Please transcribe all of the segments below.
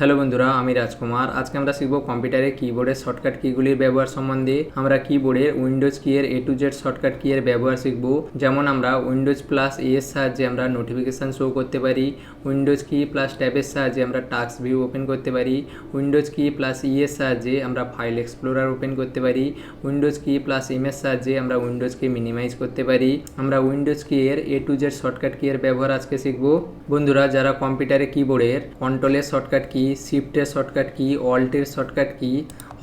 Hello বন্ধুরা, আমি রাজকুমার। আজকে আমরা শিখব কম্পিউটারে কিবোর্ডের শর্টকাট কিগুলির ব্যবহার সম্বন্ধে। আমরা কিবোর্ডের উইন্ডোজ কি এর A to Z shortcut key এর ব্যবহার শিখব। যেমন আমরা উইন্ডোজ প্লাস এ এর সাহায্যে আমরা নোটিফিকেশান শো করতে পারি, উইন্ডোজ কি প্লাস ট্যাবের সাহায্যে আমরা টাস্ক ভিউ ওপেন করতে পারি, উইন্ডোজ কি প্লাস ই এর সাহায্যে আমরা ফাইল এক্সপ্লোরার ওপেন করতে পারি, উইন্ডোজ কি প্লাস এম এর সাহায্যে আমরা উইন্ডোজকে মিনিমাইজ করতে পারি। আমরা উইন্ডোজ কি এর A to Z shortcut key এর ব্যবহার আজকে শিখব। বন্ধুরা, যারা কম্পিউটারে কিবোর্ডের কন্ট্রোলের shortcut key, শিফটের shortcut key, অল্টের shortcut key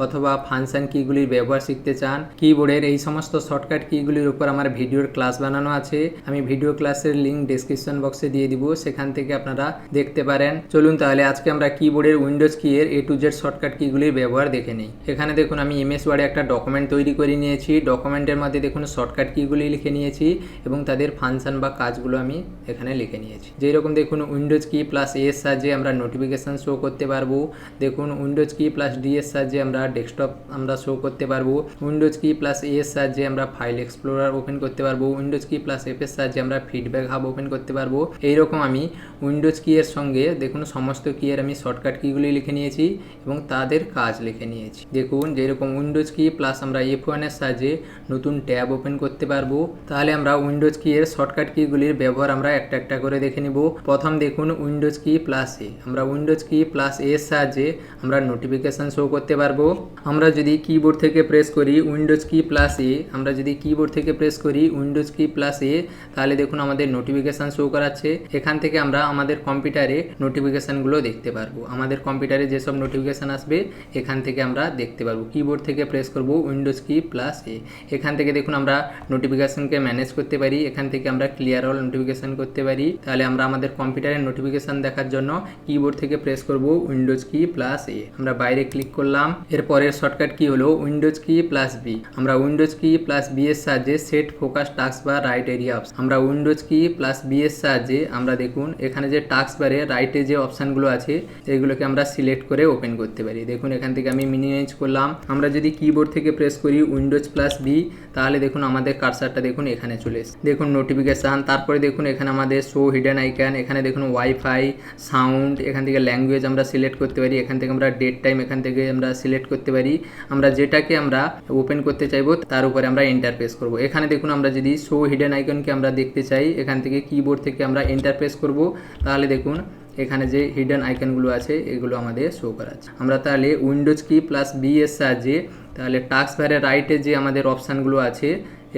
অথবা ফাংশন কিগুলির ব্যবহার শিখতে চান, কিবোর্ডের এই সমস্ত শর্টকাট কিগুলির উপর আমার ভিডিওর ক্লাস বানানো আছে। আমি ভিডিও ক্লাসের লিঙ্ক ডেসক্রিপশন বক্সে দিয়ে দিব, সেখান থেকে আপনারা দেখতে পারেন। চলুন তাহলে আজকে আমরা কিবোর্ডের উইন্ডোজ কি এর A to Z শর্টকাট কিগুলির ব্যবহার দেখে নিই। এখানে দেখুন আমি MS ওয়ার্ডে একটা ডকুমেন্ট তৈরি করে নিয়েছি। ডকুমেন্টের মধ্যে দেখুন শর্টকাট কিগুলি লিখে নিয়েছি এবং তাদের ফাংশন বা কাজগুলো আমি এখানে লিখে নিয়েছি। যেই রকম দেখুন উইন্ডোজ কি প্লাস এ এর সাহায্যে আমরা নোটিফিকেশান শো করতে পারবো। দেখুন উইন্ডোজ কি প্লাস ডি এর সাহায্যে আমরা ডেস্কটপ আমরা শো করতে পারবো। উইন্ডোজ কি প্লাস এ এর সাহায্যে আমরা ফাইল এক্সপ্লোরার ওপেন করতে পারবো। উইন্ডোজ কি প্লাস এফ এর সাহায্যে আমরা ফিডব্যাক হাব ওপেন করতে পারবো। এইরকম আমি উইন্ডোজ কি এর সঙ্গে দেখুন সমস্ত কি এর আমি শর্টকাট কিগুলি লিখে নিয়েছি এবং তাদের কাজ লিখে নিয়েছি। দেখুন যেরকম উইন্ডোজ কি প্লাস আমরা F1 এর সাহায্যে নতুন ট্যাব ওপেন করতে পারবো। তাহলে আমরা উইন্ডোজ কি এর শর্টকাট কিগুলির ব্যবহার আমরা একটা একটা করে দেখে নিব। প্রথম দেখুন উইন্ডোজ কি প্লাস এ। আমরা উইন্ডোজ কি প্লাস এ এর সাহায্যে আমরা নোটিফিকেশান শো করতে পারবো। আমরা যদি কিবোর্ড থেকে প্রেস করি উইন্ডোজ কি প্লাস এ, আমরা যদি কিবোর্ড থেকে প্রেস করি উইন্ডোজ কি প্লাস এ, তাহলে দেখুন আমাদের নোটিফিকেশান শো করাচ্ছে। এখান থেকে আমরা আমাদের কম্পিউটারে নোটিফিকেশানগুলো দেখতে পারবো। আমাদের কম্পিউটারে যেসব নোটিফিকেশান আসবে এখান থেকে আমরা দেখতে পারবো। কিবোর্ড থেকে প্রেস করব উইন্ডোজ কি প্লাস এ। এখান থেকে দেখুন আমরা নোটিফিকেশানকে ম্যানেজ করতে পারি। এখান থেকে আমরা ক্লিয়ার অল নোটিফিকেশান করতে পারি। তাহলে আমরা আমাদের কম্পিউটারের নোটিফিকেশান দেখার জন্য কিবোর্ড থেকে প্রেস করব উইন্ডোজ কি প্লাস এ। আমরা বাইরে ক্লিক করলাম। এরপরের শর্টকাট কি হলো উইন্ডোজ কি প্লাস বি। আমরা উইন্ডোজ কি প্লাস বি এর সাহায্যে সেট ফোকাস টাস্ক বা রাইট এরিয়া অপশন, আমরা উইন্ডোজ কি প্লাস বি এর সাহায্যে আমরা দেখুন এখানে যে টাস্ক বারে রাইটে যে অপশানগুলো আছে এগুলোকে আমরা সিলেক্ট করে ওপেন করতে পারি। দেখুন এখান থেকে আমি মিনিমাইজ করলাম। আমরা যদি কিবোর্ড থেকে প্রেস করি উইন্ডোজ প্লাস বি, তাহলে দেখুন আমাদের কার্সারটা দেখুন এখানে চলে এসেছে। দেখুন নোটিফিকেশান, তারপরে দেখুন এখানে আমাদের শো হিডেন আইকন, এখানে দেখুন ওয়াইফাই, সাউন্ড, এখান থেকে ল্যাঙ্গুয়েজ আমরা সিলেক্ট করতে পারি। এখান থেকে আমরা ডেট টাইম এখান থেকে আমরা সিলেক্ট করতে পারি। আমরা যেটাকে আমরা ওপেন করতে চাইবো তার উপরে আমরা এন্টার প্রেস করব। এখানে দেখুন আমরা যদি শো হিডেন আইকনকে আমরা দেখতে চাই এখান থেকে কিবোর্ড থেকে আমরা এন্টার প্রেস করব, তাহলে দেখুন এখানে যে হিডেন আইকনগুলো আছে এগুলো আমাদের শো করাচ্ছে। আমরা তাহলে উইন্ডোজ কি প্লাস বি এর সাহায্যে তাহলে টাস্ক বারে রাইটে যে আমাদের অপশানগুলো আছে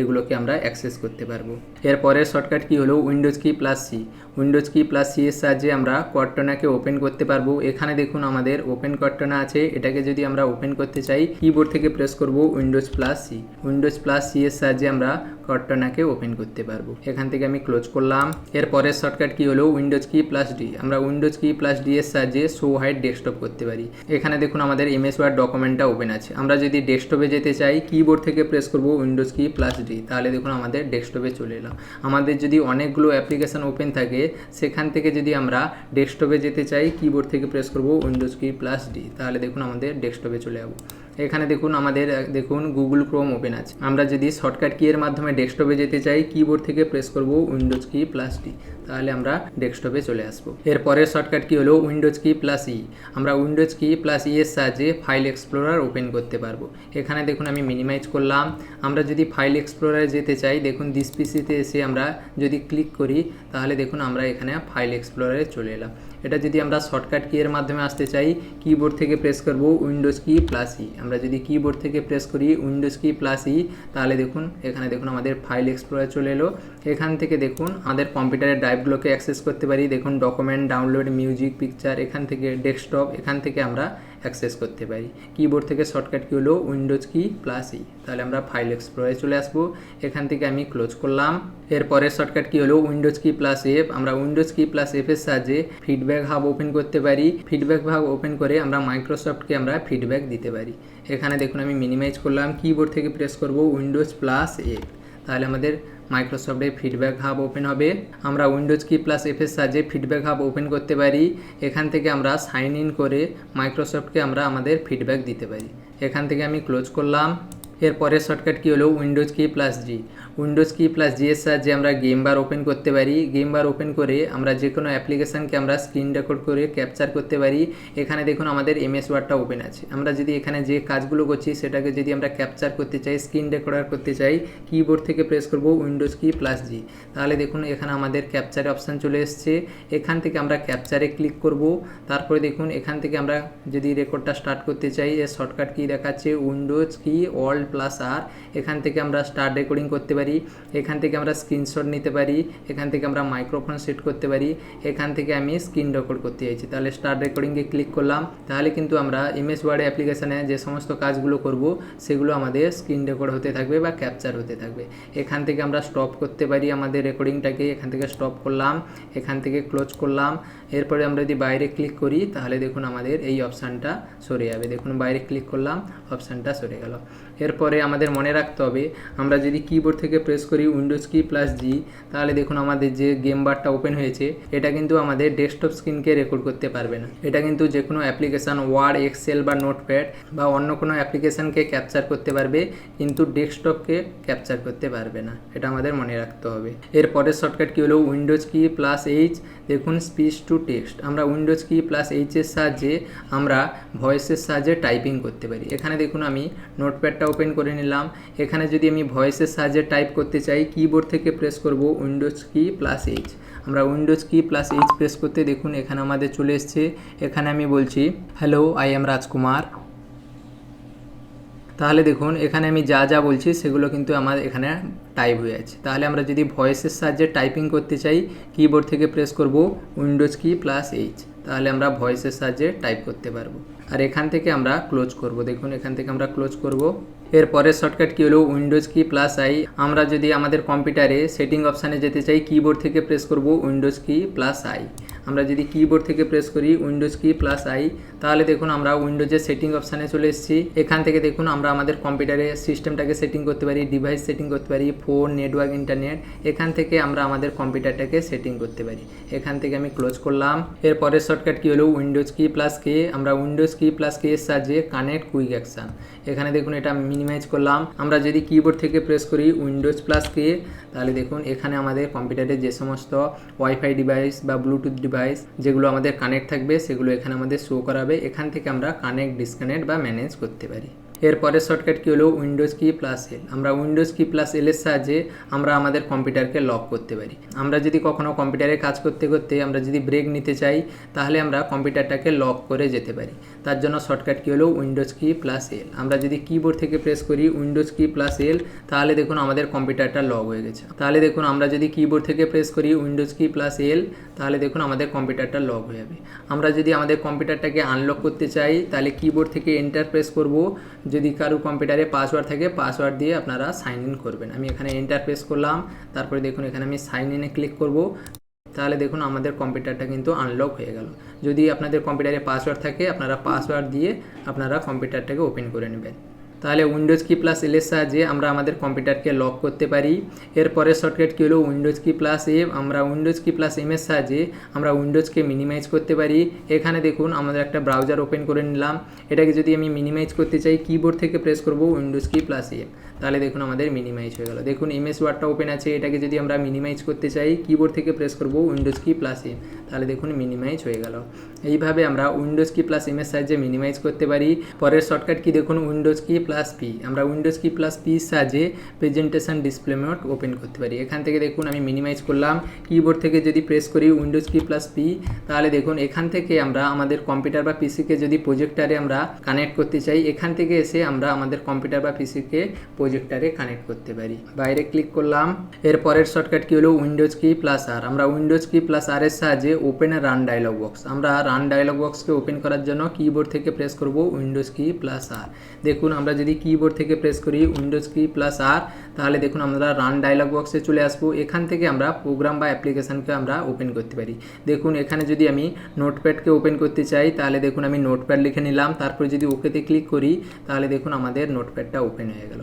এগুলোকে আমরা অ্যাক্সেস করতে পারবো। এরপরের শর্টকাট কি হলো Windows key plus C. Windows key plus C এর সাহায্যে আমরা কর্টনাকে ওপেন করতে পারবো। এখানে দেখুন আমাদের ওপেন কর্টনা আছে, এটাকে যদি আমরা ওপেন করতে চাই কিবোর্ড থেকে প্রেস করব windows plus C. Windows plus C এর সাহায্যে আমরা কর্টনাকে ওপেন করতে পারবো। এখান থেকে আমি ক্লোজ করলাম। এরপরের শর্টকাট কি হলো উইন্ডোজ কি প্লাস ডি। আমরা উইন্ডোজ কি প্লাস ডি এর সাহায্যে শো হাইড ডেস্কটপ করতে পারি। এখানে দেখুন আমাদের MS ওয়ার্ড ডকুমেন্টটা ওপেন আছে। আমরা যদি ডেস্কটপে যেতে চাই কিবোর্ড থেকে প্রেস করব উইন্ডোজ কি প্লাস ডি, তাহলে দেখুন আমাদের ডেস্কটপে চলে এলাম। আমাদের যদি অনেকগুলো অ্যাপ্লিকেশান ওপেন থাকে সেখান থেকে যদি আমরা ডেস্কটপে যেতে চাই কিবোর্ড থেকে প্রেস করব উইন্ডোজ কি প্লাস ডি, তাহলে দেখুন আমাদের ডেস্কটপে চলে যাব। এখানে দেখুন আমাদের দেখুন গুগল ক্রোম ওপেন আছে। আমরা যদি শর্টকাট কি এর মাধ্যমে ডেস্কটপে যেতে চাই কিবোর্ড থেকে প্রেস করব উইন্ডোজ কি প্লাস ডি, তাহলে আমরা ডেস্কটপে চলে আসবো। এরপরের শর্টকাট কি হলো উইন্ডোজ কি প্লাস ই। আমরা উইন্ডোজ কি প্লাস ই এর সাহায্যে ফাইল এক্সপ্লোরার ওপেন করতে পারবো। এখানে দেখুন আমি মিনিমাইজ করলাম। আমরা যদি ফাইল এক্সপ্লোরারে যেতে চাই দেখুন দিস পিসিতে এসে আমরা যদি ক্লিক করি তাহলে দেখুন আমরা এখানে ফাইল এক্সপ্লোরারে চলে এলাম। এটা যদি আমরা শর্টকাট কি এর মাধ্যমে আসতে চাই কিবোর্ড থেকে প্রেস করব উইন্ডোজ কি প্লাস ই। আমরা যদি কিবোর্ড থেকে প্রেস করি উইন্ডোজ কি প্লাস ই, তাহলে দেখুন এখানে দেখুন আমাদের ফাইল এক্সপ্লোরার চলে এলো। এখান থেকে দেখুন আমাদের কম্পিউটারের ড্রাইভগুলোকে অ্যাক্সেস করতে পারি। দেখুন ডকুমেন্ট, ডাউনলোড, মিউজিক, পিকচার, এখান থেকে ডেস্কটপ, এখান থেকে আমরা অ্যাক্সেস করতে পারি। কিবোর্ড থেকে শর্টকাট কি হলো উইন্ডোজ কি প্লাস ই, তাহলে আমরা ফাইল এক্সপ্লোরারে চলে আসবো। এখান থেকে আমি ক্লোজ করলাম। এরপরের শর্টকাট কি হলো উইন্ডোজ কি প্লাস এফ। আমরা উইন্ডোজ কি প্লাস এফ এর সাহায্যে ফিডব্যাক হাব ওপেন করতে পারি। ফিডব্যাক হাব ওপেন করে আমরা মাইক্রোসফটকে আমরা ফিডব্যাক দিতে পারি। এখানে দেখুন আমি মিনিমাইজ করলাম। কিবোর্ড থেকে প্রেস করব উইন্ডোজ প্লাস এফ, তাহলে আমাদের মাইক্রোসফটে ফিডব্যাক হাব ওপেন হবে। আমরা উইন্ডোজ কি প্লাস এফ এর সাহায্যে ফিডব্যাক হাব ওপেন করতে পারি। এখান থেকে আমরা সাইন ইন করে মাইক্রোসফটকে আমরা আমাদের ফিডব্যাক দিতে পারি। এখান থেকে আমি ক্লোজ করলাম। এরপরের শর্টকাট কি হলো উইন্ডোজ কি প্লাস জি। উইন্ডোজ কি প্লাস জি এর সাহায্যে আমরা গেম বার ওপেন করতে পারি। গেম বার ওপেন করে আমরা যে কোনো অ্যাপ্লিকেশানকে আমরা স্ক্রিন রেকর্ড করে ক্যাপচার করতে পারি। এখানে দেখুন আমাদের এমএস ওয়ার্ডটা ওপেন আছে। আমরা যদি এখানে যে কাজগুলো করছি সেটাকে যদি আমরা ক্যাপচার করতে চাই, স্ক্রিন রেকর্ডার করতে চাই, কিবোর্ড থেকে প্রেস করব উইন্ডোজ কি প্লাস জি। তাহলে দেখুন এখানে আমাদের ক্যাপচারে অপশান চলে এসছে। এখান থেকে আমরা ক্যাপচারে ক্লিক করব। তারপরে দেখুন এখান থেকে আমরা যদি রেকর্ডটা স্টার্ট করতে চাই, এর শর্টকাট কি দেখাচ্ছে উইন্ডোজ কি অল্ট প্লাস আর। এখান থেকে আমরা স্টার্ট রেকর্ডিং করতে পারি। এখান থেকে আমরা স্ক্রিনশট নিতে পারি। এখান থেকে আমরা মাইক্রোফোন সেট করতে পারি। এখান থেকে আমি স্ক্রিন রেকর্ড করতে চাইছি, তাহলে স্টার্ট রেকর্ডিংয়ে ক্লিক করলাম। তাহলে কিন্তু আমরা এমএস ওয়ার্ড অ্যাপ্লিকেশানে যে সমস্ত কাজগুলো করব সেগুলো আমাদের স্ক্রিন রেকর্ড হতে থাকবে বা ক্যাপচার হতে থাকবে। এখান থেকে আমরা স্টপ করতে পারি আমাদের রেকর্ডিংটাকে। এখান থেকে স্টপ করলাম, এখান থেকে ক্লোজ করলাম। এরপরে আমরা যদি বাইরে ক্লিক করি তাহলে দেখুন আমাদের এই অপশানটা সরে যাবে। দেখুন বাইরে ক্লিক করলাম, অপশানটা সরে গেল। এরপরে আমাদের মনে রাখতে হবে আমরা যদি কিবোর্ড থেকে প্রেস করি উইন্ডোজ কি প্লাস জি, তাহলে দেখুন আমাদের যে গেম বারটা ওপেন হয়েছে এটা কিন্তু আমাদের ডেস্কটপ স্ক্রিনকে রেকর্ড করতে পারবে না। এটা কিন্তু যে কোনো অ্যাপ্লিকেশান ওয়ার্ড, এক্সেল বা নোটপ্যাড বা অন্য কোনো অ্যাপ্লিকেশানকে ক্যাপচার করতে পারবে, কিন্তু ডেস্কটপকে ক্যাপচার করতে পারবে না। এটা আমাদের মনে রাখতে হবে। এরপরের শর্টকাট কী হলো উইন্ডোজ কি প্লাস এইচ। দেখুন স্পিচ টু টেক্সট। আমরা উইন্ডোজ কি প্লাস এইচের সাহায্যে আমরা ভয়েসের সাহায্যে টাইপিং করতে পারি। এখানে দেখুন আমি নোটপ্যাডটা ওপেন করে নিলাম। এখানে যদি আমি ভয়েসের সাহায্যে টাইপ করতে চাই কিবোর্ড থেকে প্রেস করব উইন্ডোজ কি প্লাস এইচ। আমরা Windows key plus H press করতে দেখুন এখানে আমাদের চলে এসছে। এখানে আমি বলছি হ্যালো আই এম রাজকুমার। তাহলে দেখুন এখানে আমি যা যা বলছি সেগুলো কিন্তু আমার এখানে টাইপ হয়ে আছে। তাহলে আমরা যদি ভয়েসের সাহায্যে টাইপিং করতে চাই কিবোর্ড থেকে প্রেস করব উইন্ডোজ কি প্লাস এইচ, তাহলে আমরা ভয়েসের সাহায্যে টাইপ করতে পারবো। আর এখান থেকে আমরা ক্লোজ করব। দেখুন এখান থেকে আমরা ক্লোজ করব। এরপরের শর্টকাট কী হলো উইন্ডোজ কি প্লাস আই। আমরা যদি আমাদের কম্পিউটারে সেটিং অপশানে যেতে চাই কিবোর্ড থেকে প্রেস করব উইন্ডোজ কি প্লাস আই। আমরা যদি কিবোর্ড থেকে প্রেস করি উইন্ডোজ কি প্লাস আই, তাহলে দেখুন আমরা উইন্ডোজের সেটিং অপশানে চলে এসেছি। এখান থেকে দেখুন আমরা আমাদের কম্পিউটারে সিস্টেমটাকে সেটিং করতে পারি, ডিভাইস সেটিং করতে পারি, ফোন, নেটওয়ার্ক, ইন্টারনেট। এখান থেকে আমরা আমাদের কম্পিউটারটাকে সেটিং করতে পারি। এখান থেকে আমি ক্লোজ করলাম। এরপরের শর্টকাট কী হলো উইন্ডোজ কি প্লাস কে। আমরা উইন্ডোজ কি প্লাস কে এর সাহায্যে কানেক্ট কুইক অ্যাকশান। এখানে দেখুন এটা মিনিমাইজ করলাম। আমরা যদি কিবোর্ড থেকে প্রেস করি উইন্ডোজ প্লাস কে, তাহলে দেখুন এখানে আমাদের কম্পিউটারে যে সমস্ত ওয়াইফাই ডিভাইস বা ব্লুটুথ ডিভাইস যেগুলো আমাদের কানেক্ট থাকবে সেগুলো এখানে আমাদের শো করাবে। এখান থেকে আমরা কানেক্ট, ডিসকানেক্ট বা ম্যানেজ করতে পারি। এরপরের শর্টকাট কী হলো উইন্ডোজ কি প্লাস এল। আমরা উইন্ডোজ কি প্লাস এলের সাহায্যে আমরা আমাদের কম্পিউটারকে লক করতে পারি। আমরা যদি কখনো কম্পিউটারে কাজ করতে করতে আমরা যদি ব্রেক নিতে চাই তাহলে আমরা কম্পিউটারটাকে লক করে যেতে পারি। তার জন্য শর্টকাট কী হলো উইন্ডোজ কি প্লাস এল। আমরা যদি কিবোর্ড থেকে প্রেস করি উইন্ডোজ কি প্লাস এল, তাহলে দেখুন আমাদের কম্পিউটারটা লক হয়ে গেছে। তাহলে দেখুন আমরা যদি কিবোর্ড থেকে প্রেস করি উইন্ডোজ কি প্লাস এল, তাহলে দেখুন আমাদের কম্পিউটারটা লক হয়ে যাবে। আমরা যদি আমাদের কম্পিউটারটাকে আনলক করতে চাই তাহলে কিবোর্ড থেকে এন্টার প্রেস করব। যদি কারোর কম্পিউটারে পাসওয়ার্ড থাকে পাসওয়ার্ড দিয়ে আপনারা সাইন ইন করবেন। আমি এখানে এন্টার প্রেস করলাম। তারপরে দেখুন এখানে আমি সাইন ইনে ক্লিক করব। তাহলে দেখুন আমাদের কম্পিউটারটা কিন্তু আনলক হয়ে গেল। যদি আপনাদের কম্পিউটারে পাসওয়ার্ড থাকে আপনারা পাসওয়ার্ড দিয়ে আপনারা কম্পিউটারটাকে ওপেন করে নেবেন। তাহলে উইন্ডোজ কি প্লাস এল এর সাহায্যে আমরা আমাদের কম্পিউটারকে লক করতে পারি। এরপরে শর্টকাট কী হলো উইন্ডোজ কি প্লাস এম। আমরা উইন্ডোজ কি প্লাস এম এর সাহায্যে আমরা উইন্ডোজকে মিনিমাইজ করতে পারি। এখানে দেখুন আমাদের একটা ব্রাউজার ওপেন করে নিলাম। এটাকে যদি আমি মিনিমাইজ করতে চাই কিবোর্ড থেকে প্রেস করব উইন্ডোজ কি প্লাস এম, তাহলে দেখুন আমাদের মিনিমাইজ হয়ে গেল। দেখুন এমএস ওয়ার্ডটা ওপেন আছে, এটাকে যদি আমরা মিনিমাইজ করতে চাই কিবোর্ড থেকে প্রেস করব উইন্ডোজ কি প্লাস এম, তাহলে দেখুন মিনিমাইজ হয়ে গেল। এইভাবে আমরা উইন্ডোজ কি প্লাস এম এর সাহায্যে মিনিমাইজ করতে পারি। পরের শর্টকাট কি দেখুন উইন্ডোজ কি প্লাস পি। আমরা উইন্ডোজ কি প্লাস পি সাহায্যে প্রেজেন্টেশন ডিসপ্লে মোড ওপেন করতে পারি। এখান থেকে দেখুন আমি মিনিমাইজ করলাম। কিবোর্ড থেকে যদি প্রেস করি উইন্ডোজ কি প্লাস পি, তাহলে দেখুন এখান থেকে আমরা আমাদের কম্পিউটার বা পিসিকে যদি প্রজেক্টারে আমরা কানেক্ট করতে চাই, এখান থেকে এসে আমরা আমাদের কম্পিউটার বা পিসিকে প্রজেক্টারে কানেক্ট করতে পারি। বাইরে ক্লিক করলাম। এরপরের শর্টকাট কি হলো উইন্ডোজ কি প্লাস আর। আমরা উইন্ডোজ কি প্লাস আর এর সাহায্যে ওপেন রান ডায়লগ বক্স। আমরা রান ডায়লগ বক্সকে ওপেন করার জন্য কিবোর্ড থেকে প্রেস করব উইন্ডোজ কি প্লাস আর। দেখুন আমরা যদি কিবোর্ড থেকে প্রেস করি উইন্ডোজ কি প্লাস আর, তাহলে দেখুন আমরা রান ডায়লগ বক্সে চলে আসবো। এখান থেকে আমরা প্রোগ্রাম বা অ্যাপ্লিকেশনকে আমরা ওপেন করতে পারি। দেখুন এখানে যদি আমি নোটপ্যাডকে ওপেন করতে চাই তাহলে দেখুন আমি নোটপ্যাড লিখে নিলাম। তারপরে যদি ওকেতে ক্লিক করি তাহলে দেখুন আমাদের নোটপ্যাডটা ওপেন হয়ে গেল।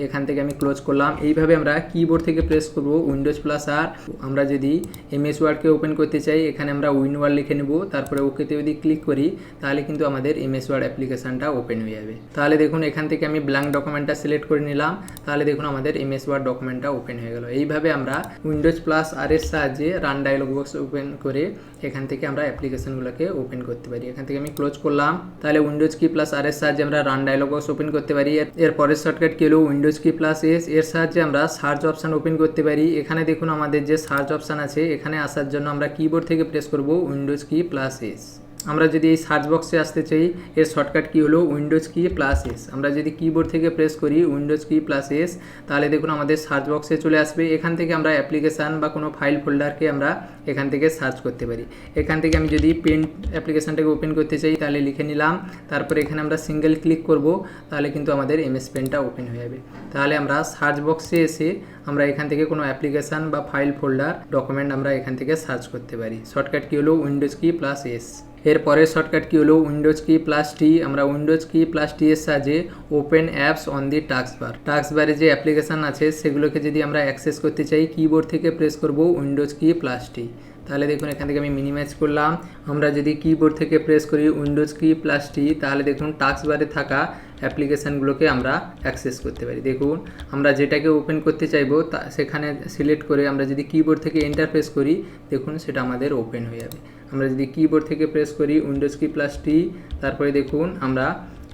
এখান থেকে আমি ক্লোজ করলাম। এইভাবে আমরা কিবোর্ড থেকে প্রেস করব উইন্ডোজ প্লাস আর। আমরা যদি এমএস ওয়ার্ডকে ওপেন করতে চাই এখানে আমরা উইনওয়ার্ড লিখে নেব। তারপরে ওকেতে যদি ক্লিক করি তাহলে কিন্তু আমাদের এমএস ওয়ার্ড অ্যাপ্লিকেশনটা ওপেন হয়ে যাবে। তাহলে দেখুন এখান থেকে আমি ব্ল্যাঙ্ক ডকুমেন্টটা সিলেক্ট করে নিলাম, তাহলে দেখুন আমাদের এমএস ওয়ার্ড ডকুমেন্টটা ওপেন হয়ে গেল। এইভাবে আমরা উইন্ডোজ প্লাস আর এর সাহায্যে রান ডায়লগ বক্স ওপেন করে এখান থেকে আমরা অ্যাপ্লিকেশনগুলোকে ওপেন করতে পারি। এখান থেকে আমি ক্লোজ করলাম, তাহলে উইন্ডোজ কি প্লাস আর এর সাহায্যে আমরা রান ডায়লগ বক্স ওপেন করতে পারি। এর পরের শর্টকাট কি হলো উইন্ডোজ কি প্লাস এস, এর সাহায্যে আমরা সার্চ অপশান ওপেন করতে পারি। এখানে দেখুন আমাদের যে সার্চ অপশান আছে, এখানে আসার জন্য আমরা কিবোর্ড থেকে প্রেস করব উইন্ডোজ কি প্লাস এস। আমরা যদি এই সার্চ বক্সে আসতে চাই, এর শর্টকাট কি হলো উইন্ডোজ কি প্লাস এস। আমরা যদি কিবোর্ড থেকে প্রেস করি উইন্ডোজ কি প্লাস এস, তাহলে দেখুন আমাদের সার্চ বক্সে চলে আসবে। এখান থেকে আমরা অ্যাপ্লিকেশান বা কোনো ফাইল ফোল্ডারকে আমরা এখান থেকে সার্চ করতে পারি। এখান থেকে আমি যদি পেন্ট অ্যাপ্লিকেশানটাকে ওপেন করতে চাই, তাহলে লিখে নিলাম, তারপরে এখানে আমরা সিঙ্গেল ক্লিক করব, তাহলে কিন্তু আমাদের এমএস পেন্টটা ওপেন হয়ে যাবে। তাহলে আমরা সার্চ বক্সে এসে আমরা এখান থেকে কোনো অ্যাপ্লিকেশান বা ফাইল ফোল্ডার ডকুমেন্ট আমরা এখান থেকে সার্চ করতে পারি। শর্টকাট কি হলো উইন্ডোজ কি প্লাস এস। এরপরের শর্টকাট কি হলো উইন্ডোজ কি প্লাস টি। আমরা উইন্ডোজ কি প্লাস টি এর সাহায্যে open apps on the taskbar, টাস্কবারে যে অ্যাপ্লিকেশান আছে সেগুলোকে যদি আমরা অ্যাক্সেস করতে চাই, কিবোর্ড থেকে প্রেস করব উইন্ডোজ কি প্লাস টি। তাহলে দেখুন এখান থেকে আমি মিনিমাইজ করলাম। আমরা যদি কিবোর্ড থেকে প্রেস করি উইন্ডোজ কি প্লাস টি, তাহলে দেখুন টাস্কবারে থাকা অ্যাপ্লিকেশানগুলোকে আমরা অ্যাক্সেস করতে পারি। দেখুন আমরা যেটাকে ওপেন করতে চাইবো সেখানে সিলেক্ট করে আমরা যদি কিবোর্ড থেকে এন্টার প্রেস করি, দেখুন সেটা আমাদের ওপেন হয়ে যাবে। আমরা যদি কিবোর্ড থেকে প্রেস করি উইন্ডোজ কি প্লাস টি, তারপরে দেখুন আমরা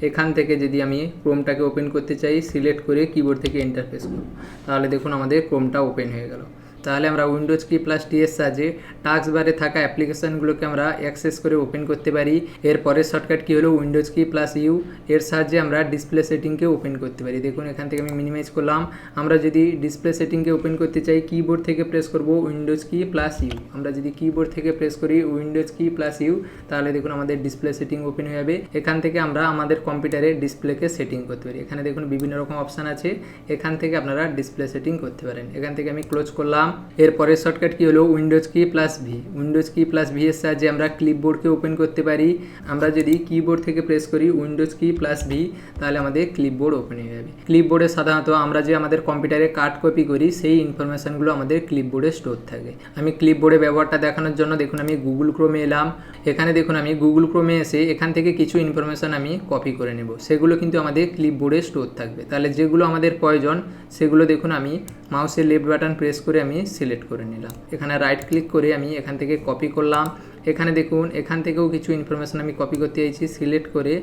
এখান থেকে যদি আমি ক্রোমটাকে ওপেন করতে চাই, সিলেক্ট করে কিবোর্ড থেকে এন্টার প্রেস করব, তাহলে দেখুন আমাদের ক্রোমটা ওপেন হয়ে গেল। তাহলে আমরা উইন্ডোজ কি প্লাস টি এর সাহায্যে টাস্কবারে থাকা অ্যাপ্লিকেশানগুলোকে আমরা অ্যাক্সেস করে ওপেন করতে পারি। এরপরের শর্টকাট কি হলো উইন্ডোজ কি প্লাস ইউ, এর সাহায্যে আমরা ডিসপ্লে সেটিংকে ওপেন করতে পারি। দেখুন এখান থেকে আমি মিনিমাইজ করলাম। আমরা যদি ডিসপ্লে সেটিংকে ওপেন করতে চাই, কিবোর্ড থেকে প্রেস করব উইন্ডোজ কি প্লাস ইউ। আমরা যদি কিবোর্ড থেকে প্রেস করি উইন্ডোজ কি প্লাস ইউ, তাহলে দেখুন আমাদের ডিসপ্লে সেটিং ওপেন হয়ে যাবে। এখান থেকে আমরা আমাদের কম্পিউটারে ডিসপ্লেকে সেটিং করতে পারি। এখানে দেখুন বিভিন্ন রকম অপশান আছে, এখান থেকে আপনারা ডিসপ্লে সেটিং করতে পারেন। এখান থেকে আমি ক্লোজ করলাম। এরপরের শর্টকাট কি হলো Windows key plus V. Windows key plus V এর সাহায্যে আমরা ক্লিপবোর্ডকে ওপেন করতে পারি। আমরা যদি কিবোর্ড থেকে প্রেস করি উইন্ডোজ কি প্লাস ভি, তাহলে আমাদের ক্লিপবোর্ড ওপেন হয়ে যাবে। ক্লিপবোর্ডে সাধারণত আমরা যে আমাদের কম্পিউটারে কাট কপি করি সেই ইনফরমেশানগুলো আমাদের ক্লিপবোর্ডে স্টোর থাকে। আমি ক্লিপবোর্ডে ব্যবহারটা দেখানোর জন্য দেখুন আমি গুগল ক্রোমে এলাম। এখানে দেখুন আমি গুগল ক্রোমে এসে এখান থেকে কিছু ইনফরমেশান আমি কপি করে নেব, সেগুলো কিন্তু আমাদের ক্লিপবোর্ডে স্টোর থাকবে। তাহলে যেগুলো আমাদের প্রয়োজন সেগুলো দেখুন আমি মাউসের লেফট বাটন প্রেস করে আমি সিলেক্ট করে নিলাম। এখানে রাইট ক্লিক করে আমি এখান থেকে কপি করলাম। এখানে দেখুন এখান থেকেও কিছু ইনফরমেশান আমি কপি করতে চাইছি, সিলেক্ট করে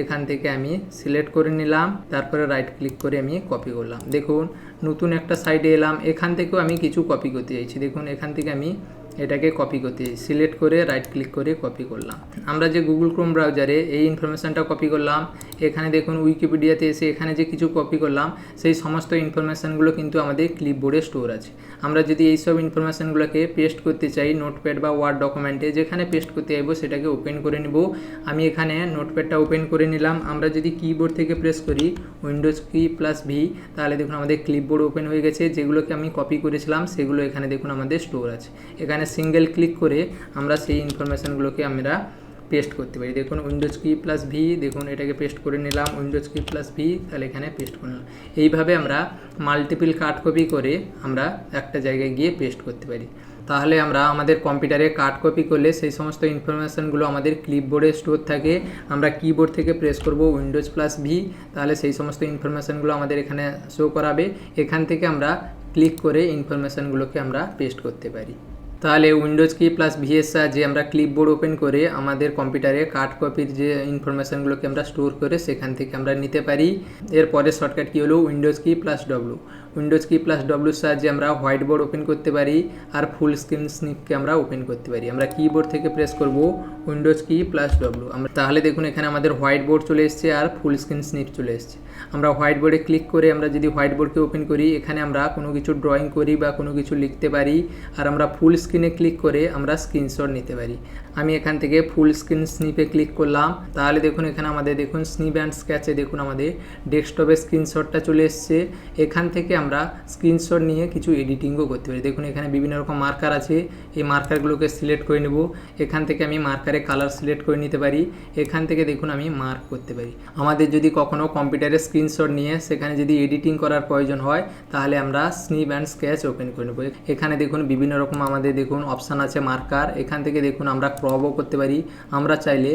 এখান থেকে আমি সিলেক্ট করে নিলাম, তারপরে রাইট ক্লিক করে আমি কপি করলাম। দেখুন নতুন একটা সাইডে এলাম, এখান থেকেও আমি কিছু কপি করতে চাইছি। দেখুন এখান থেকে আমি এটাকে কপি করতে চাই, সিলেক্ট করে রাইট ক্লিক করে কপি করলাম। আমরা যে গুগল ক্রোম ব্রাউজারে এই ইনফরমেশানটা কপি করলাম, এখানে দেখুন উইকিপিডিয়াতে এসে এখানে যে কিছু কপি করলাম সেই সমস্ত ইনফরমেশানগুলো কিন্তু আমাদের ক্লিপবোর্ডে স্টোর আছে। আমরা যদি এই সব ইনফরমেশানগুলোকে পেস্ট করতে চাই নোটপ্যাড বা ওয়ার্ড ডকুমেন্টে, যেখানে পেস্ট করতে চাইবো সেটাকে ওপেন করে নেব। আমি এখানে নোটপ্যাডটা ওপেন করে নিলাম। আমরা যদি কিবোর্ড থেকে প্রেস করি উইন্ডোজ কি প্লাস ভি, তাহলে দেখুন আমাদের ক্লিপবোর্ড ওপেন হয়ে গেছে। যেগুলোকে আমি কপি করেছিলাম সেগুলো এখানে দেখুন আমাদের স্টোর আছে। এখানে সিঙ্গেল ক্লিক করে আমরা সেই ইনফরমেশানগুলোকে আমরা পেস্ট করতে পারি। দেখুন উইন্ডোজ কি প্লাস ভি, দেখুন এটাকে পেস্ট করে নিলাম উইন্ডোজ কি প্লাস ভি, তাহলে এখানে পেস্ট করে নিলাম। এইভাবে আমরা মাল্টিপল কাট কপি করে আমরা একটা জায়গায় গিয়ে পেস্ট করতে পারি। তাহলে আমরা আমাদের কম্পিউটারে কাট কপি করলে সেই সমস্ত ইনফরমেশানগুলো আমাদের ক্লিপবোর্ডে স্টোর থাকে। আমরা কিবোর্ড থেকে প্রেস করব উইন্ডোজ প্লাস ভি, তাহলে সেই সমস্ত ইনফরমেশানগুলো আমাদের এখানে শো করাবে। এখান থেকে আমরা ক্লিক করে ইনফরমেশানগুলোকে আমরা পেস্ট করতে পারি। তাহলে উইন্ডোজ কি প্লাস ভি এর সাহায্যে আমরা ক্লিপবোর্ড ওপেন করে আমাদের কম্পিউটারে কাট কপির যে ইনফরমেশানগুলোকে আমরা স্টোর করে সেখান থেকে আমরা নিতে পারি। এরপরে শর্টকাট কি হলো Windows key plus W. Windows key plus ডব্লুর সাহায্যে আমরা হোয়াইট বোর্ড ওপেন করতে পারি আর ফুল স্ক্রিন স্নিপকে আমরা ওপেন করতে পারি। আমরা কিবোর্ড থেকে প্রেস করব উইন্ডোজ কি প্লাস ডব্লু। আমরা তাহলে দেখুন এখানে আমাদের হোয়াইট বোর্ড চলে এসছে আর ফুল স্ক্রিন স্নিপ চলে এসছে। আমরা হোয়াইট বোর্ডে ক্লিক করে আমরা যদি হোয়াইট বোর্ডকে ওপেন করি, এখানে আমরা কোনো কিছু ড্রয়িং করি বা কোনো কিছু লিখতে পারি। আর আমরা ফুল স্ক্রিনে ক্লিক করে আমরা স্ক্রিনশট নিতে পারি। আমি এখান থেকে ফুল স্ক্রিন স্নিপে ক্লিক করলাম, তাহলে দেখুন এখানে আমাদের দেখুন স্নিপ অ্যান্ড স্কেচে দেখুন আমাদের ডেস্কটপে স্ক্রিনশটটা চলে এসছে। এখান থেকে আমরা স্ক্রিনশট নিয়ে কিছু এডিটিংও করতে পারি। দেখুন এখানে বিভিন্ন রকম মার্কার আছে, এই মার্কারগুলোকে সিলেক্ট করে নেব। এখান থেকে আমি মার্কারে কালার সিলেক্ট করে নিতে পারি। এখান থেকে দেখুন আমি মার্ক করতে পারি। আমাদের যদি কখনও কম্পিউটারে স্ক্রিনশট নিয়ে সেখানে যদি এডিটিং করার প্রয়োজন হয়, তাহলে আমরা স্নিপ অ্যান্ড স্কেচ ওপেন করে নেব। এখানে দেখুন বিভিন্ন রকম আমাদের দেখুন অপশান আছে মার্কার। এখান থেকে দেখুন আমরা ক্রপও করতে পারি। আমরা চাইলে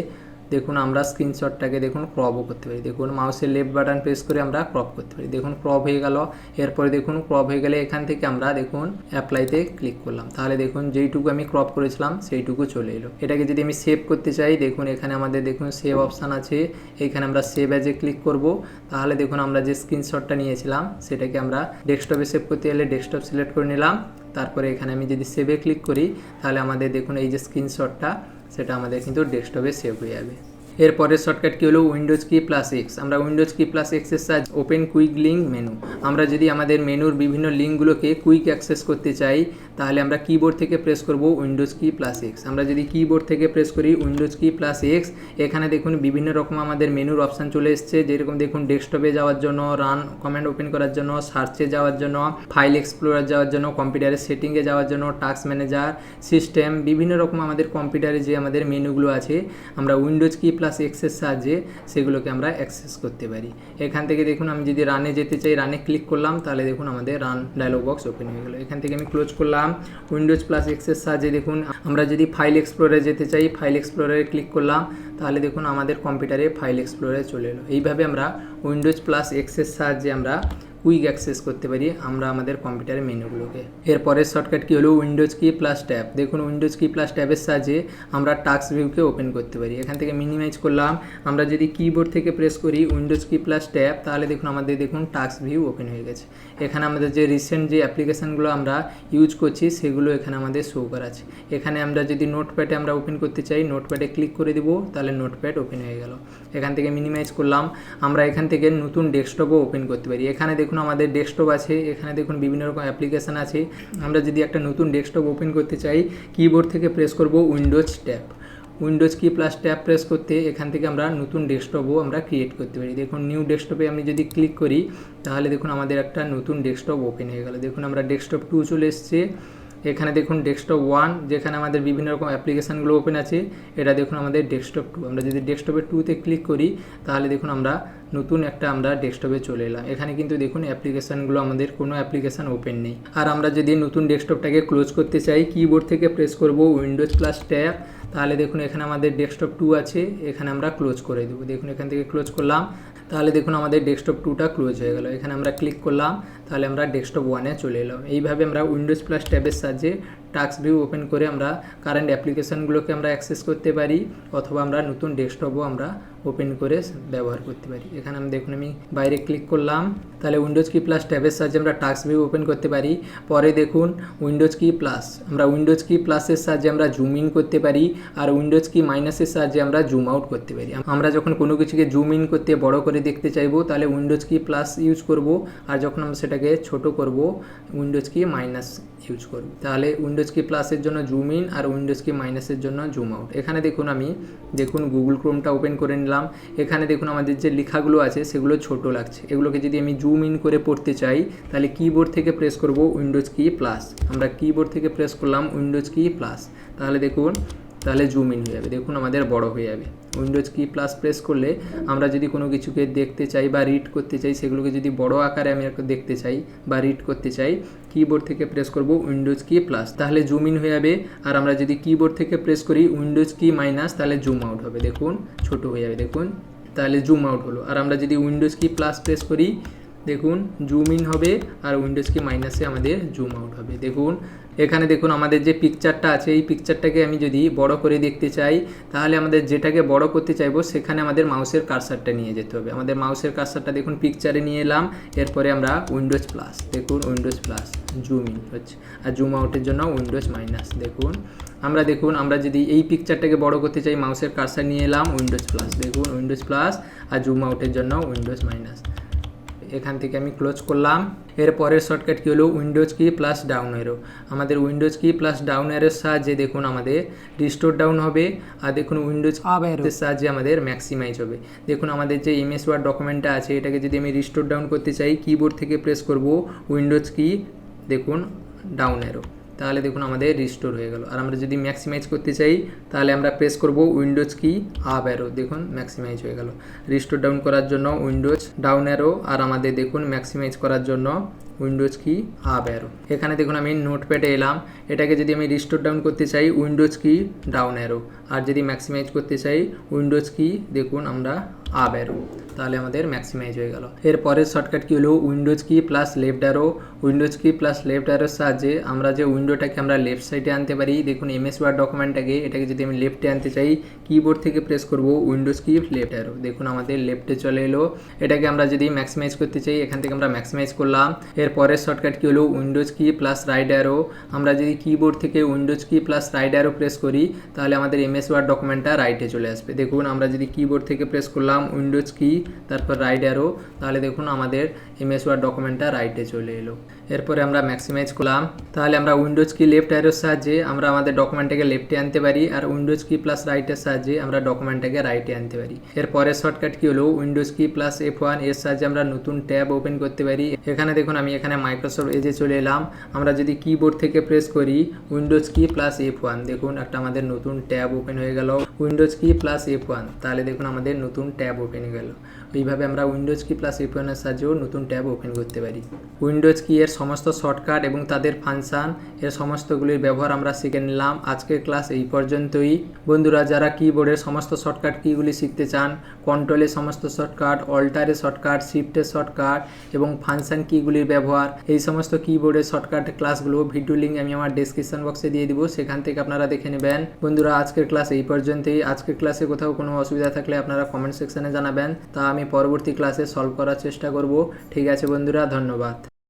দেখুন আমরা স্ক্রিনশটটাকে দেখুন ক্রপও করতে পারি। দেখুন মাউসের লেফট বাটন প্রেস করে আমরা ক্রপ করতে পারি। দেখুন ক্রপ হয়ে গেল। এরপরে দেখুন ক্রপ হয়ে গেলে এখান থেকে আমরা দেখুন অ্যাপ্লাইতে ক্লিক করলাম, তাহলে দেখুন যেইটুকু আমি ক্রপ করেছিলাম সেইটুকু চলে এলো। এটাকে যদি আমি সেভ করতে চাই, দেখুন এখানে আমাদের দেখুন সেভ অপশান আছে, এখানে আমরা সেভ অ্যাজে ক্লিক করব। তাহলে দেখুন আমরা যে স্ক্রিনশটটা নিয়েছিলাম সেটাকে আমরা ডেস্কটপে সেভ করতে গেলে ডেস্কটপ সিলেক্ট করে নিলাম। তারপরে এখানে আমি যদি সেভে ক্লিক করি তাহলে আমাদের দেখুন এই যে স্ক্রিনশটটা সেটা আমাদের কিন্তু ডেস্কটপে সেভ হয়ে যাবে। এরপরের শর্টকাট কী হলো উইন্ডোজ কি প্লাস এক্স। আমরা উইন্ডোজ কি প্লাস এক্সের সাহায্যে ওপেন কুইক লিঙ্ক মেনু, আমরা যদি আমাদের মেনুর বিভিন্ন লিঙ্কগুলোকে কুইক অ্যাক্সেস করতে চাই তাহলে আমরা কিবোর্ড থেকে প্রেস করব উইন্ডোজ কি প্লাস এক্স। আমরা যদি কিবোর্ড থেকে প্রেস করি উইন্ডোজ কি প্লাস এক্স, এখানে দেখুন বিভিন্ন রকম আমাদের মেনুর অপশান চলে এসছে, যেরকম দেখুন ডেস্কটপে যাওয়ার জন্য, রান কমান্ড ওপেন করার জন্য, সার্চে যাওয়ার জন্য, ফাইল এক্সপ্লোরার যাওয়ার জন্য, কম্পিউটারের সেটিংয়ে যাওয়ার জন্য, টাস্ক ম্যানেজার, সিস্টেম, বিভিন্ন রকম আমাদের কম্পিউটারে যে আমাদের মেনুগুলো আছে আমরা উইন্ডোজ কি প্লাস এক্সের সাহায্যে সেগুলোকে আমরা অ্যাক্সেস করতে পারি। এখান থেকে দেখুন আমি যদি রানে যেতে চাই, রানে ক্লিক করলাম, তাহলে দেখুন আমাদের রান ডায়লগ বক্স ওপেন হয়ে গেল। এখান থেকে আমি ক্লোজ করলাম। উইন্ডোজ প্লাস এক্সের সাহায্যে দেখুন আমরা যদি ফাইল এক্সপ্লোরারে যেতে চাই, ফাইল এক্সপ্লোরারে ক্লিক করলাম, তাহলে দেখুন আমাদের কম্পিউটারে ফাইল এক্সপ্লোরারে চলে এলো। এইভাবে আমরা উইন্ডোজ প্লাস এক্সের সাহায্যে আমরা কুইক অ্যাক্সেস করতে পারি আমরা আমাদের কম্পিউটারের মেনুগুলোকে। এরপরের শর্টকাট কী হলো উইন্ডোজ কি প্লাস ট্যাব। দেখুন উইন্ডোজ কি প্লাস ট্যাবের সাহায্যে আমরা টাস্ক ভিউকে ওপেন করতে পারি। এখান থেকে মিনিমাইজ করলাম, আমরা যদি কিবোর্ড থেকে প্রেস করি উইন্ডোজ কি প্লাস ট্যাব, তাহলে দেখুন আমাদের দেখুন টাস্ক ভিউ ওপেন হয়ে গেছে। এখানে আমাদের যে রিসেন্ট যে অ্যাপ্লিকেশানগুলো আমরা ইউজ করছি সেগুলো এখানে আমাদের শো করা আছে। এখানে আমরা যদি নোটপ্যাডে আমরা ওপেন করতে চাই, নোটপ্যাডে ক্লিক করে দেবো, তাহলে নোটপ্যাড ওপেন হয়ে গেল। এখান থেকে মিনিমাইজ করলাম, আমরা এখান থেকে নতুন ডেস্কটপও ওপেন করতে পারি। এখানে দেখুন আমাদের ডেস্কটপ আছে, এখানে দেখুন বিভিন্ন রকম অ্যাপ্লিকেশান আছে। আমরা যদি একটা নতুন ডেস্কটপ ওপেন করতে চাই কিবোর্ড থেকে প্রেস করব Windows tab. Windows key plus tab press করতে এখান থেকে আমরা নতুন ডেস্কটপও আমরা ক্রিয়েট করতে পারি। দেখুন নিউ ডেস্কটপে আমি যদি ক্লিক করি তাহলে দেখুন আমাদের একটা নতুন ডেস্কটপ ওপেন হয়ে গেল। দেখুন আমরা ডেস্কটপ 2 চলে এসছে। এখানে দেখুন ডেস্কটপ 1 যেখানে আমাদের বিভিন্ন রকম অ্যাপ্লিকেশানগুলো ওপেন আছে, এটা দেখুন আমাদের ডেস্কটপ 2। আমরা যদি ডেস্কটপের 2তে ক্লিক করি তাহলে দেখুন আমরা নতুন একটা আমরা ডেস্কটপে চলে এলাম। এখানে কিন্তু দেখুন অ্যাপ্লিকেশানগুলো আমাদের কোনো অ্যাপ্লিকেশান ওপেন নেই। আর আমরা যদি নতুন ডেস্কটপটাকে ক্লোজ করতে চাই কিবোর্ড থেকে প্রেস করব উইন্ডোজ প্লাস ট্যাব, তাহলে দেখুন এখানে আমাদের ডেস্কটপ 2 আছে, এখানে আমরা ক্লোজ করে দেবো। দেখুন এখান থেকে ক্লোজ করলাম, তাহলে দেখুন আমাদের ডেস্কটপ 2টা ক্লোজ হয়ে গেল। এখানে আমরা ক্লিক করলাম, তাহলে আমরা ডেস্কটপ 1-এ চলে এলাম। এইভাবে আমরা উইন্ডোজ প্লাস ট্যাবের সাহায্যে টাস্ক ভিউ ওপেন করে আমরা কারেন্ট অ্যাপ্লিকেশানগুলোকে আমরা অ্যাক্সেস করতে পারি, অথবা আমরা নতুন ডেস্কটপও আমরা ওপেন করে ব্যবহার করতে পারি। এখানে আমি দেখুন আমি বাইরে ক্লিক করলাম, তাহলে উইন্ডোজ কি প্লাস ট্যাবের সাহায্যে আমরা টাস্ক ভিউ ওপেন করতে পারি। পরে দেখুন উইন্ডোজ কি প্লাস, আমরা উইন্ডোজ কি প্লাসের সাহায্যে আমরা জুম ইন করতে পারি, আর উইন্ডোজ কি মাইনাসের সাহায্যে আমরা জুম আউট করতে পারি। আমরা যখন কোনো কিছুকে জুম ইন করতে বড় করে দেখতে চাইবো তাহলে উইন্ডোজ কি প্লাস ইউজ করব, আর যখন আমরা সেটাকে ছোট করব উইন্ডোজ কি মাইনাস ইউজ করব। তাহলে উইন্ডোজ কি প্লাসের জন্য জুম ইন আর উইন্ডোজ কি মাইনাসের জন্য জুম আউট। এখানে দেখুন আমি দেখুন গুগল ক্রোমটা ওপেন করে নিলাম। এখানে দেখুন আমাদের যে লেখাগুলো আছে সেগুলো ছোট লাগছে, এগুলোকে যদি আমি জুম ইন করে পড়তে চাই তাহলে কিবোর্ড থেকে প্রেস করব উইন্ডোজ কি প্লাস। আমরা কিবোর্ড থেকে প্রেস করলাম উইন্ডোজ কি প্লাস, তাহলে দেখুন তাহলে জুম ইন হয়ে যাবে, দেখুন আমাদের বড় হয়ে যাবে। উইন্ডোজ কি প্লাস প্রেস করলে আমরা যদি কোনো কিছুকে দেখতে চাই বা রিড করতে চাই, সেগুলোকে যদি বড় আকারে আমি দেখতে চাই বা রিড করতে চাই, কিবোর্ড থেকে প্রেস করব উইন্ডোজ কি প্লাস, তাহলে জুম ইন হয়ে যাবে। আর আমরা যদি কিবোর্ড থেকে প্রেস করি উইন্ডোজ কি মাইনাস, তাহলে জুম আউট হবে, দেখুন ছোট হয়ে যাবে, দেখুন তাহলে জুম আউট হলো। আর আমরা যদি উইন্ডোজ কি প্লাস প্রেস করি দেখুন জুম ইন হবে, আর উইন্ডোজ কি মাইনাসে আমাদের জুম আউট হবে। দেখুন এখানে দেখুন আমাদের যে পিকচারটা আছে এই পিকচারটাকে আমি যদি বড় করে দেখতে চাই তাহলে আমাদের যেটাকে বড় করতে চাইবো সেখানে আমাদের মাউসের কার্সারটা নিয়ে যেতে হবে। আমাদের মাউসের কার্সারটা দেখুন পিকচারে নিয়ে এলাম, এরপরে আমরা উইন্ডোজ প্লাস, দেখুন উইন্ডোজ প্লাস জুম ইন হচ্ছে, আর জুম আউটের জন্য উইন্ডোজ মাইনাস। দেখুন আমরা যদি এই পিকচারটাকে বড় করতে চাই মাউসের কার্সার নিয়ে এলাম উইন্ডোজ প্লাস, দেখুন উইন্ডোজ প্লাস, আর জুম আউটের জন্য উইন্ডোজ মাইনাস। এখান থেকে আমি ক্লোজ করলাম। এর পরের শর্টকাট কী হলো Windows key plus down arrow. আমাদের উইন্ডোজ কি প্লাস ডাউন অ্যারোর সাহায্যে দেখুন আমাদের রিস্টোর ডাউন হবে, আর দেখুন উইন্ডোজ আপ অ্যারোর সাহায্যে আমাদের ম্যাক্সিমাইজ হবে। দেখুন আমাদের যে এমএস ওয়ার্ড ডকুমেন্টটা আছে এটাকে যদি আমি রিস্টোর ডাউন করতে চাই কিবোর্ড থেকে প্রেস করব উইন্ডোজ কি দেখুন ডাউন অ্যারো, তাহলে দেখুন আমাদের রিস্টোর হয়ে গেল। আর আমরা যদি ম্যাক্সিমাইজ করতে চাই তাহলে আমরা প্রেস করব উইন্ডোজ কি আপ অ্যারো, দেখুন ম্যাক্সিমাইজ হয়ে গেল। রিস্টোর ডাউন করার জন্য উইন্ডোজ ডাউন অ্যারো, আর আমাদের দেখুন ম্যাক্সিমাইজ করার জন্য উইন্ডোজ কি আপ অ্যারো। এখানে দেখুন আমি নোটপ্যাডে এলাম, এটাকে যদি আমি রিস্টোর ডাউন করতে চাই উইন্ডোজ কি ডাউন অ্যারো, আর যদি ম্যাক্সিমাইজ করতে চাই উইন্ডোজ কি দেখুন আমরা আপ অ্যারো, তাহলে আমাদের ম্যাক্সিমাইজ হয়ে গেল। এর পরের শর্টকাট কি হলো Windows key plus left arrow. Windows key plus left অ্যারোর সাহায্যে আমরা যে উইন্ডোটাকে আমরা লেফট সাইডে আনতে পারি, দেখুন এমএস ওয়ার্ড ডকুমেন্টটাকে এটাকে যদি আমি লেফটে আনতে চাই কিবোর্ড থেকে প্রেস করব উইন্ডোজ কি লেফট অ্যারো, দেখুন আমাদের লেফটে চলে এলো। এটাকে আমরা যদি ম্যাক্সিমাইজ করতে চাই এখান থেকে আমরা ম্যাক্সিমাইজ করলাম। এর পরের শর্টকাট কি হলো Windows key plus right arrow. আমরা যদি কিবোর্ড থেকে Windows key plus right arrow press করি তাহলে আমাদের এমএস ওয়ার্ড ডকুমেন্টটা রাইটে চলে আসবে। দেখুন আমরা যদি কিবোর্ড থেকে প্রেস করলাম উইন্ডোজ কি তারপর রাইট অ্যারো, তাহলে দেখুন আমাদের এমএস ওয়ার্ড ডকুমেন্টটা রাইটে চলে এলো। এরপরে আমরা ম্যাক্সিমাইজ করলাম, তাহলে আমরা উইন্ডোজ কি লেফট অ্যারোর সাহায্যে আমরা আমাদের ডকুমেন্টটাকে লেফটে আনতে পারি, আর উইন্ডোজ কি প্লাস রাইটের সাহায্যে আমরা ডকুমেন্টটাকে রাইটে আনতে পারি। এর পরের শর্টকাট কি হলো উইন্ডোজ কি প্লাস F1, এর সাহায্যে আমরা নতুন ট্যাব ওপেন করতে পারি। এখানে দেখুন আমি এখানে মাইক্রোসফট এজে চলে এলাম, আমরা যদি কিবোর্ড থেকে প্রেস করি উইন্ডোজ কি প্লাস F1, দেখুন একটা আমাদের নতুন ট্যাব ওপেন হয়ে গেল উইন্ডোজ কি প্লাস F1, তাহলে দেখুন আমাদের নতুন ট্যাব ওপেন হয়ে গেল। এইভাবে আমরা উইন্ডোজ কি প্লাস F1 এর সাহায্যেও নতুন ট্যাব ওপেন করতে পারি। উইন্ডোজ কি এর সমস্ত শর্টকাট এবং তাদের ফাংশন এর সমস্তগুলির ব্যবহার আমরা শিখে নিলাম। আজকের ক্লাস এই পর্যন্তই। বন্ধুরা যারা কিবোর্ডের সমস্ত শর্টকাট কিগুলি শিখতে চান, কন্ট্রোলের সমস্ত শর্টকাট, অল্টারের শর্টকাট, শিফটের শর্টকাট এবং ফাংশন কিগুলির ব্যবহার, এই সমস্ত কিবোর্ডের শর্টকাট ক্লাসগুলো ভিডিও লিঙ্ক আমি আমার ডেসক্রিপশন বক্সে দিয়ে দিব, সেখান থেকে আপনারা দেখে নেবেন। বন্ধুরা আজকের ক্লাস এই পর্যন্তই। আজকের ক্লাসে কোথাও কোনো অসুবিধা থাকলে আপনারা কমেন্ট সেকশনে জানাবেন, তা আমি পরবর্তী ক্লাসে সলভ করার চেষ্টা করব। ঠিক আছে বন্ধুরা, ধন্যবাদ।